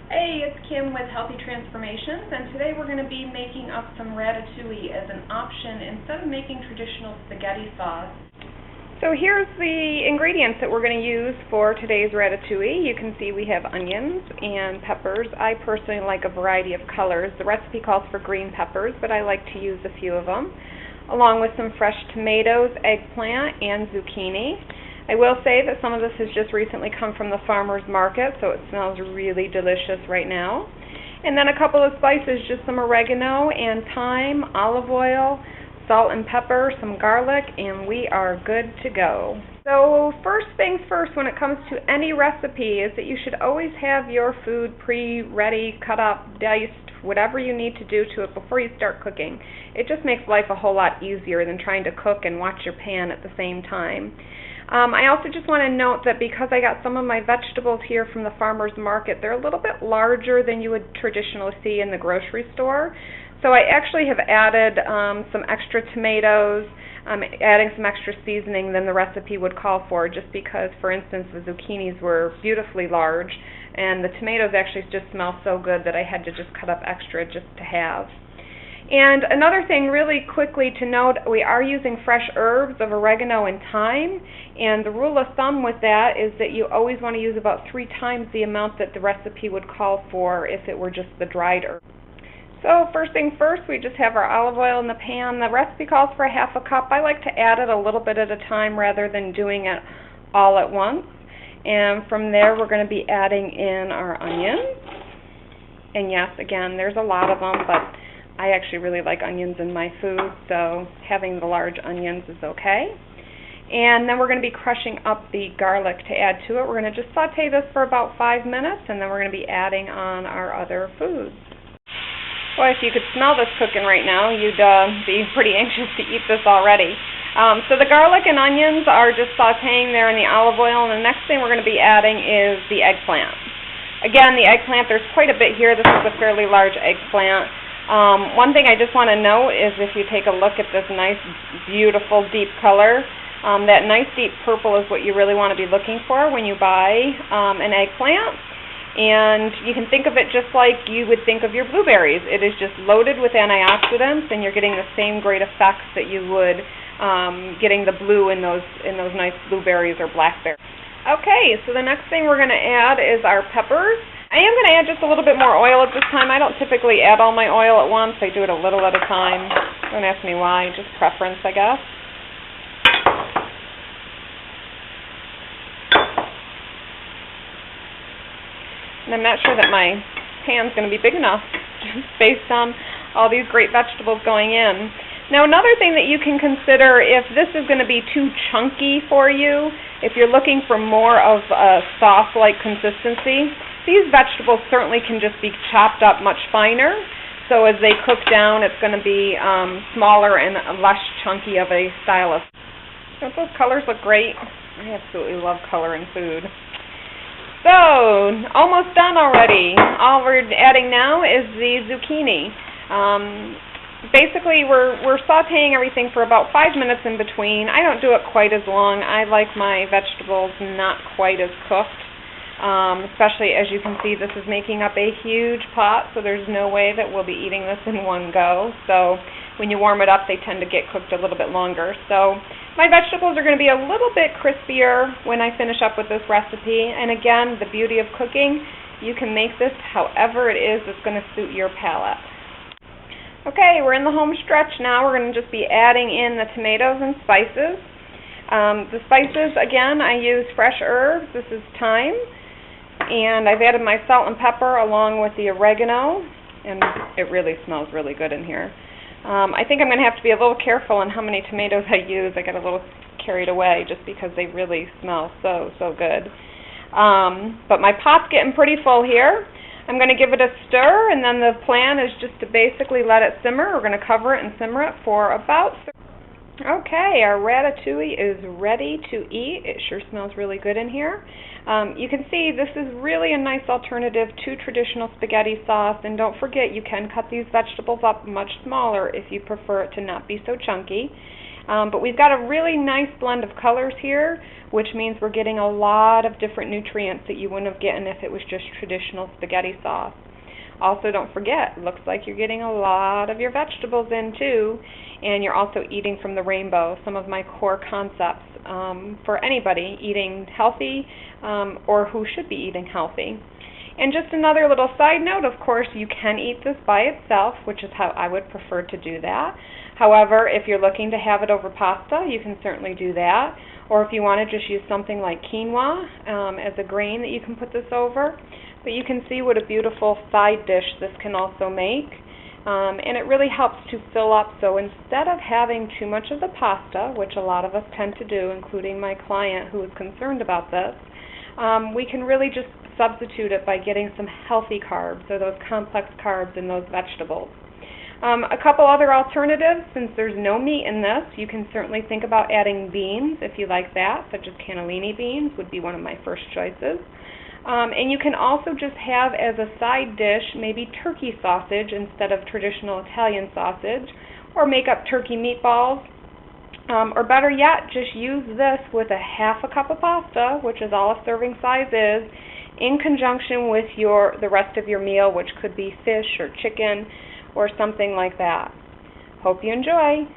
Hey, it's Kim with Healthy Transformations, and today we're going to be making up some ratatouille as an option instead of making traditional spaghetti sauce. So here's the ingredients that we're going to use for today's ratatouille. You can see we have onions and peppers. I personally like a variety of colors. The recipe calls for green peppers, but I like to use a few of them, along with some fresh tomatoes, eggplant, and zucchini. I will say that some of this has just recently come from the farmer's market, so it smells really delicious right now. And then a couple of spices, just some oregano and thyme, olive oil, salt and pepper, some garlic, and we are good to go. So first things first when it comes to any recipe is that you should always have your food pre-ready, cut up, diced, whatever you need to do to it before you start cooking. It just makes life a whole lot easier than trying to cook and watch your pan at the same time. I also just want to note that because I got some of my vegetables here from the farmer's market, they're a little bit larger than you would traditionally see in the grocery store. So I actually have added some extra tomatoes, adding some extra seasoning than the recipe would call for, just because, for instance, the zucchinis were beautifully large, and the tomatoes actually just smell so good that I had to just cut up extra just to have. And another thing really quickly to note, we are using fresh herbs of oregano and thyme, and the rule of thumb with that is that you always want to use about 3 times the amount that the recipe would call for if it were just the dried herbs. So first thing first, we just have our olive oil in the pan. The recipe calls for ½ cup. I like to add it a little bit at a time rather than doing it all at once. And from there, we're going to be adding in our onions. And yes, again, there's a lot of them, but I actually really like onions in my food, so having the large onions is okay. And then we're going to be crushing up the garlic to add to it. We're going to just saute this for about 5 minutes, and then we're going to be adding on our other foods. Boy, if you could smell this cooking right now, you'd be pretty anxious to eat this already. So the garlic and onions are just sauteing there in the olive oil, and the next thing we're going to be adding is the eggplant. Again, the eggplant, there's quite a bit here. This is a fairly large eggplant. One thing I just want to note is if you take a look at this nice, beautiful, deep color, that nice deep purple is what you really want to be looking for when you buy an eggplant. And you can think of it just like you would think of your blueberries. It is just loaded with antioxidants, and you're getting the same great effects that you would getting the blue in those nice blueberries or blackberries. Okay, so the next thing we're going to add is our peppers. I am going to add just a little bit more oil at this time. I don't typically add all my oil at once. I do it a little at a time. Don't ask me why, just preference, I guess. And I'm not sure that my pan's going to be big enough just based on all these great vegetables going in. Now, another thing that you can consider, if this is going to be too chunky for you, if you're looking for more of a sauce-like consistency, these vegetables certainly can just be chopped up much finer. So as they cook down, it's going to be smaller and less chunky of a style of. Don't those colors look great? I absolutely love color in food. So, almost done already. All we're adding now is the zucchini. Basically, we're sauteing everything for about 5 minutes in between. I don't do it quite as long. I like my vegetables not quite as cooked. Especially as you can see, this is making up a huge pot, so there's no way that we'll be eating this in one go. So when you warm it up, they tend to get cooked a little bit longer. So my vegetables are going to be a little bit crispier when I finish up with this recipe. And again, the beauty of cooking, you can make this however it is that's going to suit your palate. Okay, we're in the home stretch now. We're going to just be adding in the tomatoes and spices. The spices, again, I use fresh herbs. This is thyme. And I've added my salt and pepper along with the oregano, and it really smells really good in here. I think I'm going to have to be a little careful on how many tomatoes I use. I get a little carried away just because they really smell so good. But my pot's getting pretty full here. I'm going to give it a stir, and then the plan is just to basically let it simmer. We're going to cover it and simmer it for about 30 minutes. Okay, our ratatouille is ready to eat. It sure smells really good in here. You can see this is really a nice alternative to traditional spaghetti sauce, and don't forget you can cut these vegetables up much smaller if you prefer it to not be so chunky. But we've got a really nice blend of colors here, which means we're getting a lot of different nutrients that you wouldn't have gotten if it was just traditional spaghetti sauce. Also, don't forget, it looks like you're getting a lot of your vegetables in too, and you're also eating from the rainbow, some of my core concepts for anybody eating healthy or who should be eating healthy. And just another little side note, of course, you can eat this by itself, which is how I would prefer to do that. However, if you're looking to have it over pasta, you can certainly do that. Or if you want to just use something like quinoa as a grain that you can put this over. But you can see what a beautiful side dish this can also make. And it really helps to fill up. So instead of having too much of the pasta, which a lot of us tend to do, including my client who is concerned about this, we can really just substitute it by getting some healthy carbs, or those complex carbs in those vegetables. A couple other alternatives, since there's no meat in this, you can certainly think about adding beans if you like that, such as cannellini beans would be one of my first choices. And you can also just have as a side dish maybe turkey sausage instead of traditional Italian sausage, or make up turkey meatballs. Or better yet, just use this with a half a cup of pasta, which is all a serving size is, in conjunction with the rest of your meal, which could be fish or chicken or something like that. Hope you enjoy.